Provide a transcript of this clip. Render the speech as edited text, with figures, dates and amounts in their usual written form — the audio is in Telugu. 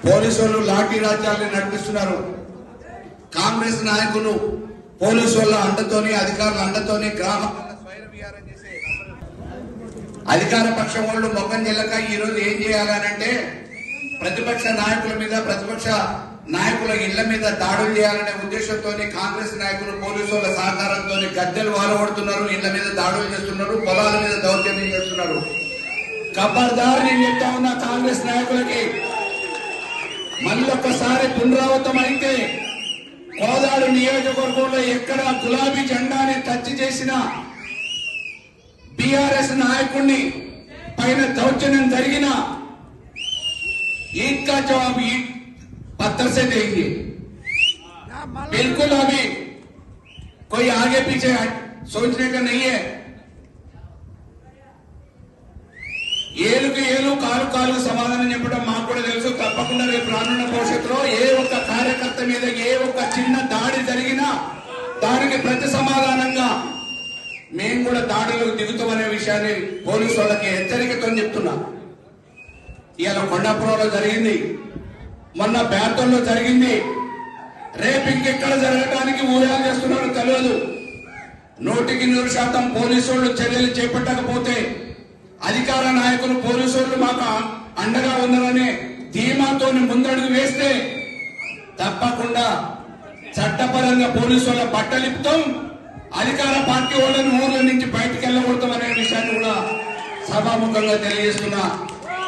పోలీసులు లాఠీ రాజ్యాన్ని నడిపిస్తున్నారు. కాంగ్రెస్ నాయకులు పోలీసు వాళ్ళ అండతోని అధికారుల అండతోని గ్రామాల స్వైర విహారం చేసే అధికార పక్షం వాళ్ళు మొక్కం చెల్లక ఈ రోజు ఏం చేయాలనంటే ప్రతిపక్ష నాయకుల మీద ప్రతిపక్ష నాయకుల ఇళ్ల మీద దాడులు చేయాలనే ఉద్దేశంతో కాంగ్రెస్ నాయకులు పోలీసు వాళ్ళ సహకారంతో గద్దెలు వాలగొడుతున్నారు, ఇళ్ల మీద దాడులు చేస్తున్నారు, పొలాల మీద దౌర్జన్యం చేస్తున్నారు. ఖబర్దార్ నేను చెప్తా ఉన్నా కాంగ్రెస్ నాయకులకి, మళ్ళొక్కసారి పునరావృతం అయితే కోదాడు నియోజకవర్గంలో ఎక్కడ గులాబీ జెండాని టచ్ చేసిన బీఆర్ఎస్ నాయకుడిని పైన దౌర్జన్యం జరిగిన ईद का जवाब ईद पत्थर से देंगे. बिल्कुल अभी कोई आगे पीछे सोचने का नहीं है. ఏలుకు ఏలు కాలు కాలు సమాధానం చెప్పడం మాకు కూడా తెలుసు. తప్పకుండా రేపు రానున్న భవిష్యత్తులో ఏ ఒక్క కార్యకర్త మీద ఏ ఒక్క చిన్న దాడి జరిగినా దానికి ప్రతి సమాధానంగా మేము కూడా దాడులకు దిగుతామనే విషయాన్ని పోలీసు వాళ్ళకి హెచ్చరికతో చెప్తున్నా. ఇవాళ కొండాపురంలో జరిగింది, మొన్న బేతంలో జరిగింది, రేపు ఇంకెక్కడ జరగడానికి ఊహలు చేస్తున్నారో తెలియదు. 100% పోలీసు వాళ్ళు చర్యలు చేపట్టకపోతే అధికార నాయకులు పోలీసు వాళ్ళు మాకు అండగా ఉన్నారనే ధీమాతో ముందడుగు వేస్తే తప్పకుండా చట్టపరంగా పోలీసు వాళ్ళ బట్టలిపుతాం, అధికార పార్టీ వాళ్ళని ఊర్ల నుంచి బయటకు వెళ్ళకూడతాం అనే విషయాన్ని కూడా సభాముఖంగా తెలియజేస్తున్నా.